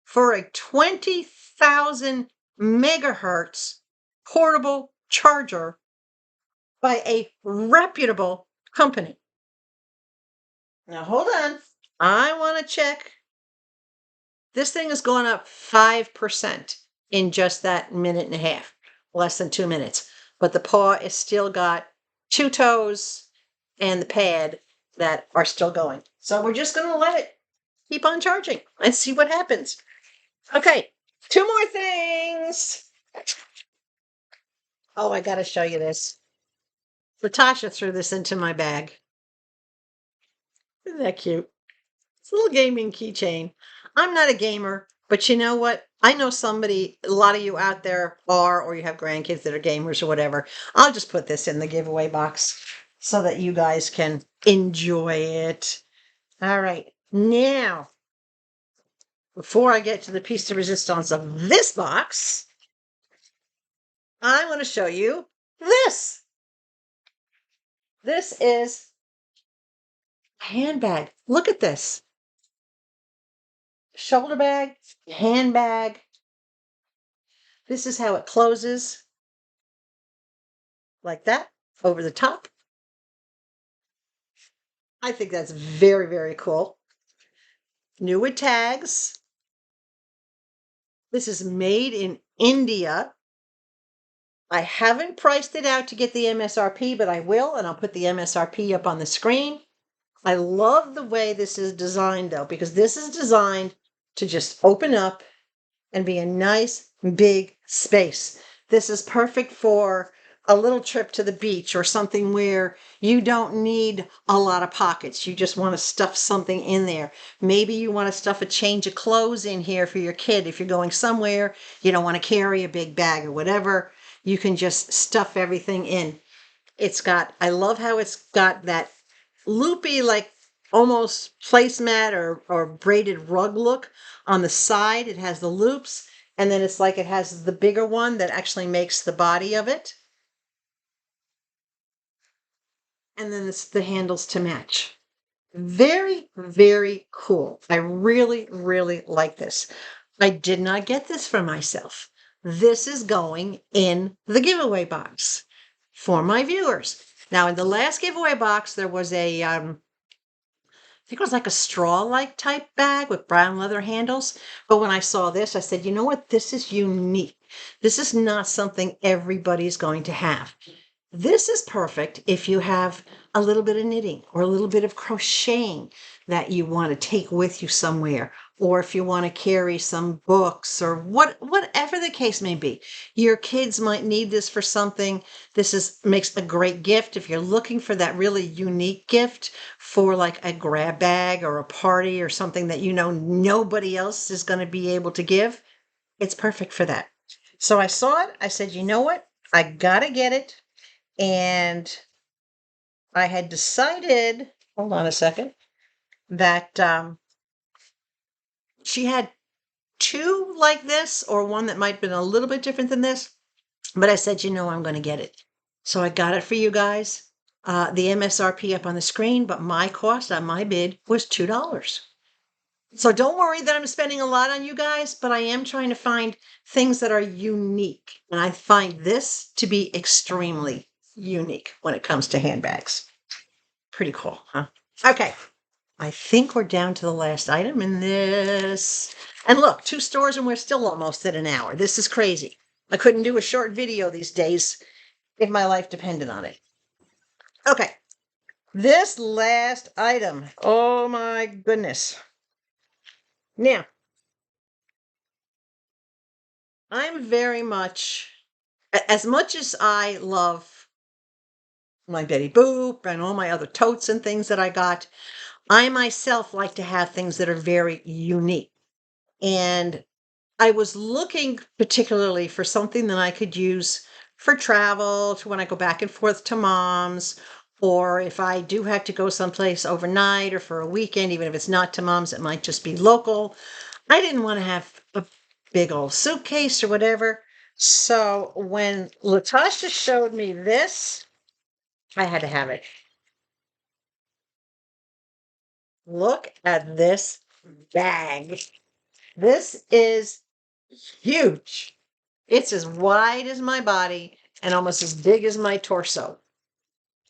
for a 20,000 megahertz portable charger by a reputable company. Now, hold on. I want to check. This thing has gone up 5% in just that minute and a half, less than 2 minutes. But the paw is still got two toes and the pad that are still going. So we're just going to let it keep on charging and see what happens. Okay, two more things. Oh, I got to show you this. Latasha threw this into my bag. Isn't that cute? It's a little gaming keychain. I'm not a gamer, but you know what? I know somebody, a lot of you out there are, or you have grandkids that are gamers or whatever. I'll just put this in the giveaway box so that you guys can enjoy it. All right. Now, before I get to the piece de resistance of this box, I want to show you this. This is a handbag. Look at this. Shoulder bag, handbag. This is how it closes. Like that, over the top. I think that's very, very cool. New with tags. This is made in India. I haven't priced it out to get the MSRP, but I will, and I'll put the MSRP up on the screen. I love the way this is designed, though, because this is designed to just open up and be a nice, big space. This is perfect for a little trip to the beach or something where you don't need a lot of pockets. You just want to stuff something in there. Maybe you want to stuff a change of clothes in here for your kid. If you're going somewhere, you don't want to carry a big bag or whatever, you can just stuff everything in. I love how it's got that loopy, like almost placemat or braided rug look on the side. It has the loops, and then it's like it has the bigger one that actually makes the body of it. And then it's the handles to match. Very, very cool. I really, really like this. I did not get this for myself. This is going in the giveaway box for my viewers. Now, in the last giveaway box, there was I think it was like a straw-like type bag with brown leather handles. But when I saw this, I said, you know what? This is unique. This is not something everybody's going to have. This is perfect if you have a little bit of knitting or a little bit of crocheting that you want to take with you somewhere, or if you want to carry some books or whatever the case may be. Your kids might need this for something. Makes a great gift if you're looking for that really unique gift for like a grab bag or a party or something that you know nobody else is going to be able to give. It's perfect for that. So I saw it. I said, you know what? I gotta get it. And I had decided, hold on a second, that she had two like this, or one that might have been a little bit different than this. But I said, you know, I'm going to get it. So I got it for you guys. The MSRP up on the screen, but my cost on my bid was $2. So don't worry that I'm spending a lot on you guys, but I am trying to find things that are unique. And I find this to be extremely unique when it comes to handbags. Pretty cool, huh? Okay. I think we're down to the last item in this. And look, 2 stores and we're still almost at an hour. This is crazy. I couldn't do a short video these days if my life depended on it. Okay. This last item. Oh my goodness. Now, I'm very much, as much as I love my Betty Boop and all my other totes and things that I got, I myself like to have things that are very unique. And I was looking particularly for something that I could use for travel, to when I go back and forth to mom's, or if I do have to go someplace overnight or for a weekend, even if it's not to mom's, it might just be local. I didn't want to have a big old suitcase or whatever. So when Latasha showed me this, I had to have it. Look at this bag. This is huge. It's as wide as my body and almost as big as my torso.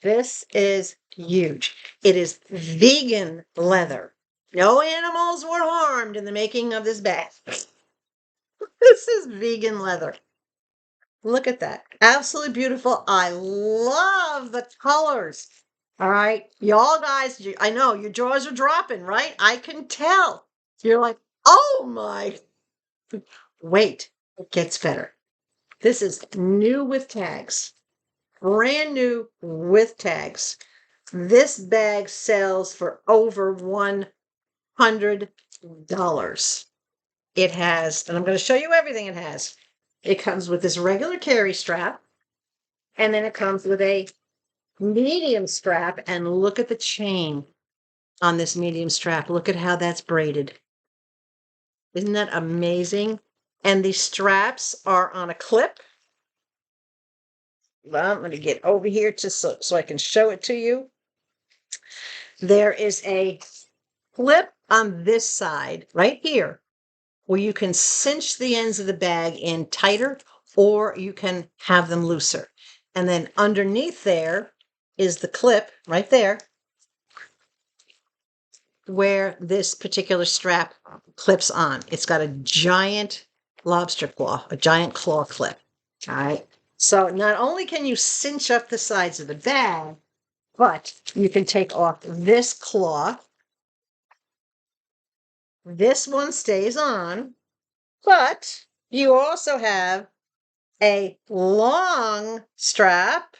This is huge. It is vegan leather. No animals were harmed in the making of this bag. This is vegan leather. Look at that. Absolutely beautiful. I love the colors. All right. Y'all guys, I know your jaws are dropping, right? I can tell. You're like, oh my. Wait, it gets better. This is new with tags. Brand new with tags. This bag sells for over $100. It has, and I'm going to show you everything it has. It comes with this regular carry strap, and then it comes with a medium strap. And look at the chain on this medium strap. Look at how that's braided. Isn't that amazing? And the straps are on a clip. Well, I'm going to get over here so I can show it to you. There is a clip on this side right here where you can cinch the ends of the bag in tighter, or you can have them looser. And then underneath there is the clip right there where this particular strap clips on. It's got a giant lobster claw, a giant claw clip. All right. So not only can you cinch up the sides of the bag, but you can take off this claw. This one stays on, but you also have a long strap.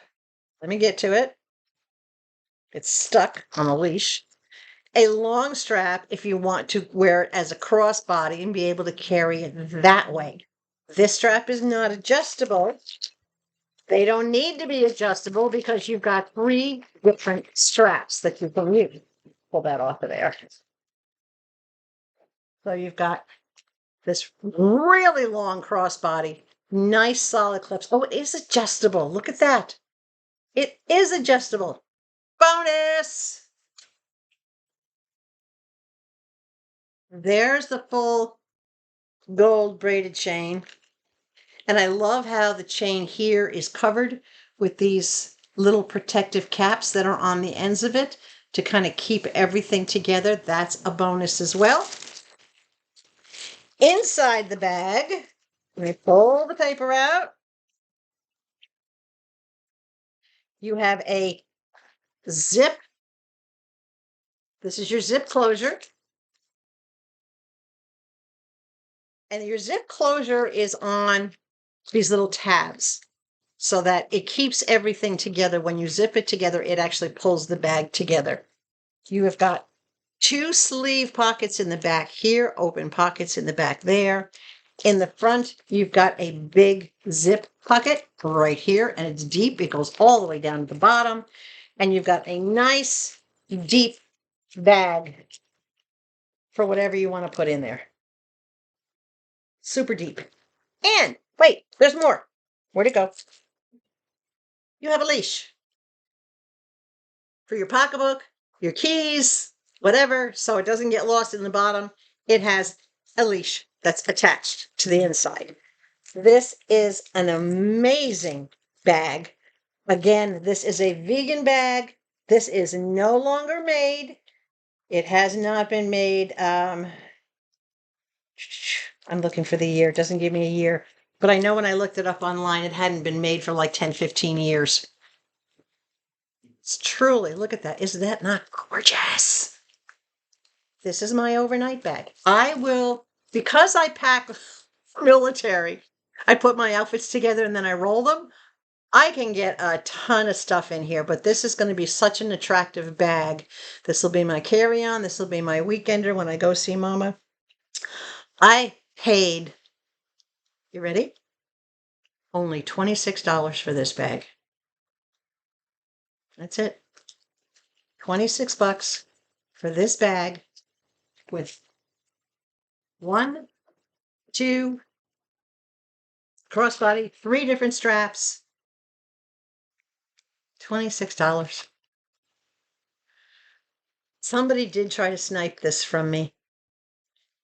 Let me get to it. It's stuck on a leash. A long strap if you want to wear it as a crossbody and be able to carry it that way. This strap is not adjustable. They don't need to be adjustable because you've got 3 different straps that you can use. Pull that off of there. So you've got this really long crossbody, nice solid clips. Oh, it is adjustable. Look at that. It is adjustable. Bonus! There's the full gold braided chain. And I love how the chain here is covered with these little protective caps that are on the ends of it to kind of keep everything together. That's a bonus as well. Inside the bag, let me pull the paper out. You have a zip. This is your zip closure. And your zip closure is on these little tabs so that it keeps everything together. When you zip it together, it actually pulls the bag together. You have got 2 sleeve pockets in the back here, open pockets in the back there. In the front, you've got a big zip pocket right here, and it's deep. It goes all the way down to the bottom. And you've got a nice, deep bag for whatever you want to put in there. Super deep. And wait, there's more. Where'd it go? You have a leash for your pocketbook, your keys, whatever, so it doesn't get lost in the bottom. It has a leash that's attached to the inside. This is an amazing bag. Again, this is a vegan bag. This is no longer made. It has not been made. I'm looking for the year. It doesn't give me a year. But I know when I looked it up online, it hadn't been made for like 10, 15 years. It's truly, look at that. Is that not gorgeous? This is my overnight bag. I will, because I pack military, I put my outfits together and then I roll them. I can get a ton of stuff in here, but this is going to be such an attractive bag. This will be my carry-on. This will be my weekender when I go see Mama. I paid, you ready? Only $26 for this bag. That's it. 26 bucks for this bag with 1, 2, crossbody, 3 different straps. $26. Somebody did try to snipe this from me,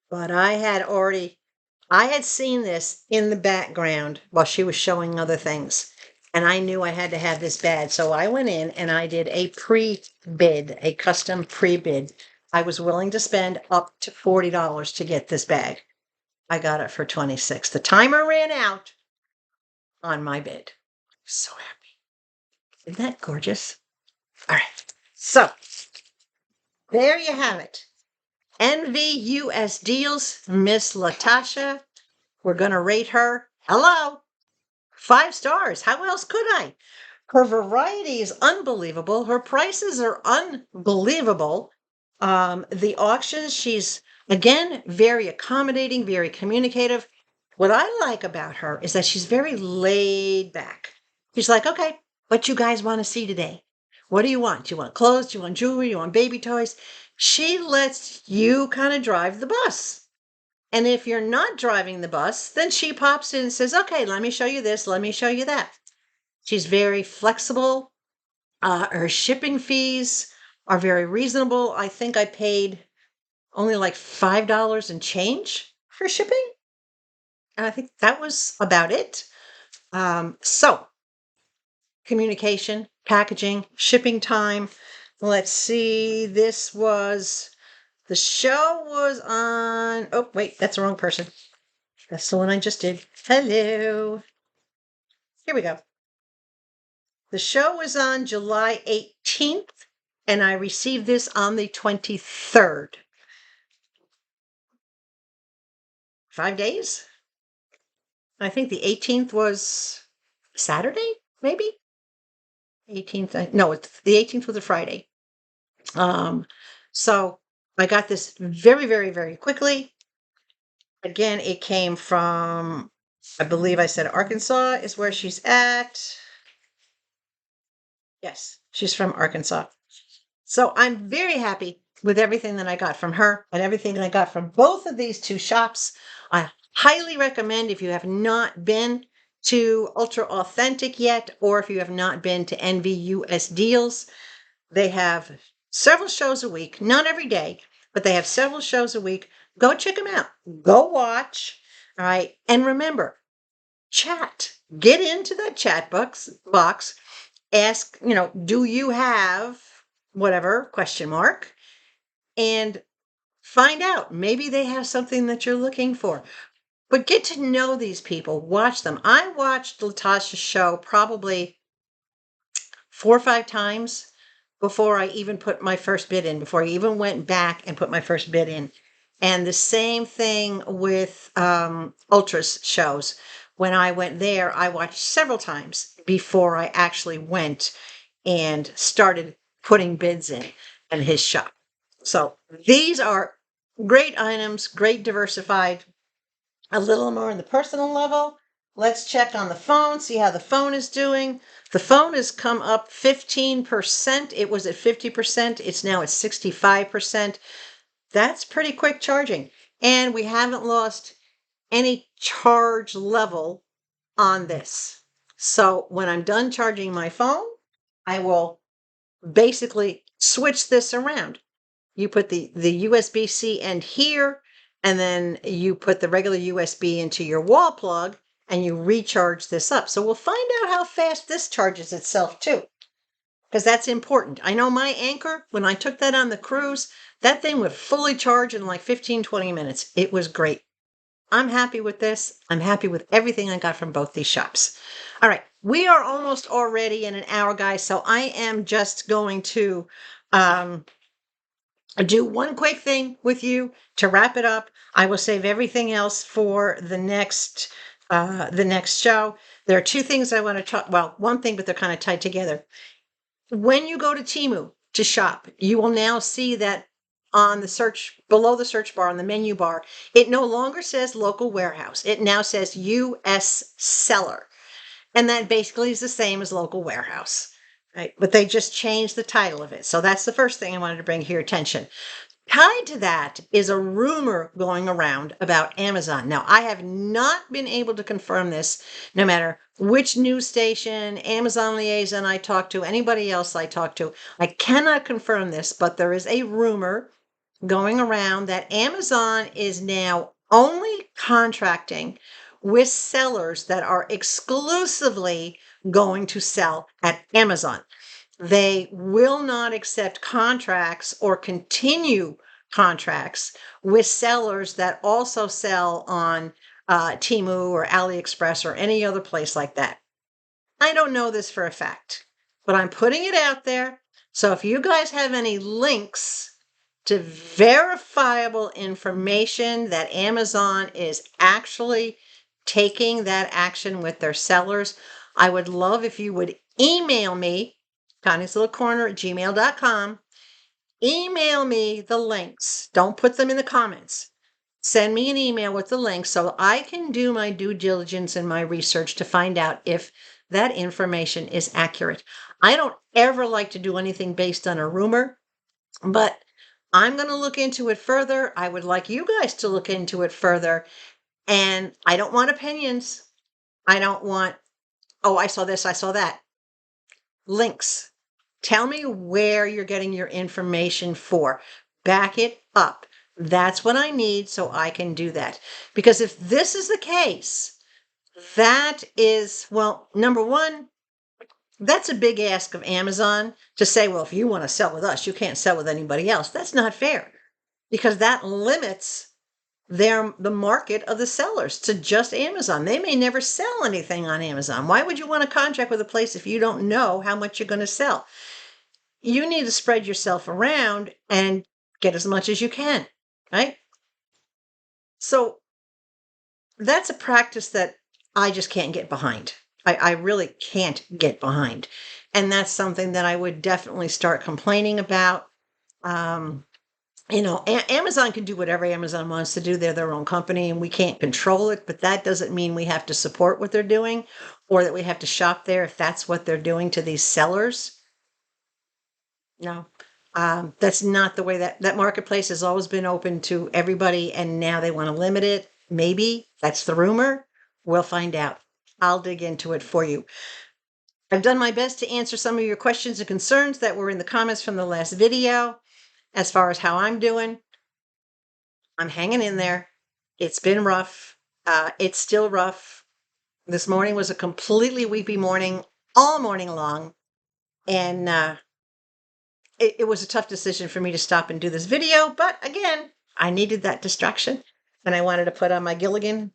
but I had seen this in the background while she was showing other things. and I knew I had to have this bag. So I went in and I did a pre-bid, a custom pre-bid. I was willing to spend up to $40 to get this bag. I got it for 26. The timer ran out on my bid. So happy. Isn't that gorgeous? All right. So there you have it. NVUS deals, Miss Latasha. We're going to rate her. Hello. 5 stars. How else could I? Her variety is unbelievable. Her prices are unbelievable. The auctions, she's, again, very accommodating, very communicative. What I like about her is that she's very laid back. She's like, okay, what you guys want to see today? What do you want? Do you want clothes? Do you want jewelry? Do you want baby toys? She lets you kind of drive the bus. And if you're not driving the bus, then she pops in and says, okay, let me show you this. Let me show you that. She's very flexible. Her shipping fees are very reasonable. I think I paid only like $5 and change for shipping. And I think that was about it. So communication, packaging, shipping time. Let's see. The show was on, oh, wait, that's the wrong person. That's the one I just did. Hello. Here we go. The show was on July 18th, and I received this on the 23rd. 5 days? I think the 18th was Saturday, maybe? 18th, no, the 18th was a Friday. So I got this very, very, very quickly. Again, it came from, I believe I said Arkansas is where she's at. Yes, she's from Arkansas. So I'm very happy with everything that I got from her and everything that I got from both of these two shops. I highly recommend, if you have not been to Ultra Authentic yet, or if you have not been to NVUS Deals, they have several shows a week, not every day, but they have several shows a week. Go check them out. Go watch. All right. And remember, chat. Get into that chat box. Ask, do you have whatever, question mark, and find out. Maybe they have something that you're looking for. But get to know these people. Watch them. I watched Latasha's show probably 4 or 5 times before I even put my first bid in, before I even went back and put my first bid in. And the same thing with Ultra's shows. When I went there, I watched several times before I actually went and started putting bids in his shop. So these are great items, great diversified, a little more on the personal level. Let's check on the phone, see how the phone is doing. The phone has come up 15%. It was at 50%. It's now at 65%. That's pretty quick charging. And we haven't lost any charge level on this. So when I'm done charging my phone, I will basically switch this around. You put the USB-C end here, and then you put the regular USB into your wall plug, and you recharge this up. So we'll find out how fast this charges itself too, because that's important. I know my Anchor, when I took that on the cruise, that thing would fully charge in like 15, 20 minutes. It was great. I'm happy with this. I'm happy with everything I got from both these shops. All right. We are almost already in an hour, guys. So I am just going to do one quick thing with you to wrap it up. I will save everything else for the next show. There are 2 things I want to talk. Well, one thing, but they're kind of tied together. When you go to Temu to shop, you will now see that on the search, below the search bar, on the menu bar, it no longer says local warehouse. It now says US seller. And that basically is the same as local warehouse, right? But they just changed the title of it. So that's the first thing I wanted to bring to your attention. Tied to that is a rumor going around about Amazon. Now, I have not been able to confirm this, no matter which news station, Amazon liaison I talk to, anybody else I talk to. I cannot confirm this, but there is a rumor going around that Amazon is now only contracting with sellers that are exclusively going to sell at Amazon. They will not accept contracts or continue contracts with sellers that also sell on Temu or AliExpress or any other place like that. I don't know this for a fact, but I'm putting it out there. So if you guys have any links to verifiable information that Amazon is actually taking that action with their sellers, I would love if you would email me, konneeslittlecorner@gmail.com. Email me the links. Don't put them in the comments. Send me an email with the links so I can do my due diligence and my research to find out if that information is accurate. I don't ever like to do anything based on a rumor, but I'm going to look into it further. I would like you guys to look into it further. And I don't want opinions. I don't want, oh, I saw this, I saw that. Links. Tell me where you're getting your information for. Back it up. That's what I need so I can do that. Because if this is the case, that is, well, number one, that's a big ask of Amazon to say, well, if you want to sell with us, you can't sell with anybody else. That's not fair because that limits the market of the sellers to just Amazon. They may never sell anything on Amazon. Why would you want to contract with a place if you don't know how much you're going to sell? You need to spread yourself around and get as much as you can, right? So that's a practice that I just can't get behind. I really can't get behind. And that's something that I would definitely start complaining about. Amazon can do whatever Amazon wants to do. They're their own company and we can't control it, but that doesn't mean we have to support what they're doing or that we have to shop there if that's what they're doing to these sellers. No, that's not the way that marketplace has always been open to everybody. And now they want to limit it. Maybe that's the rumor. We'll find out. I'll dig into it for you. I've done my best to answer some of your questions and concerns that were in the comments from the last video. As far as how I'm doing, I'm hanging in there. It's been rough. It's still rough. This morning was a completely weepy morning, all morning long. And it was a tough decision for me to stop and do this video. But again, I needed that distraction. And I wanted to put on my Gilligan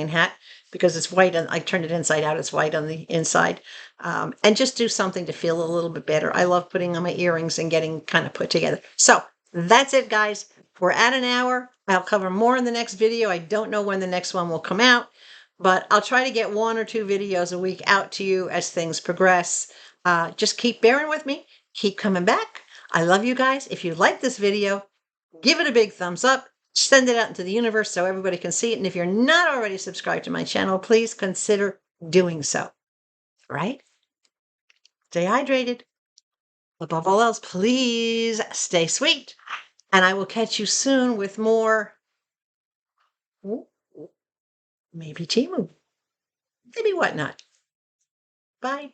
hat because it's white and I turned it inside out. It's white on the inside. And just do something to feel a little bit better. I love putting on my earrings and getting kind of put together. So that's it, guys. We're at an hour. I'll cover more in the next video. I don't know when the next one will come out, but I'll try to get 1 or 2 videos a week out to you as things progress. Just keep bearing with me. Keep coming back. I love you guys. If you like this video, give it a big thumbs up. Send it out into the universe so everybody can see it. And if you're not already subscribed to my channel, please consider doing so. Right? Stay hydrated. Above all else, please stay sweet. And I will catch you soon with more, maybe Temu, maybe whatnot. Bye.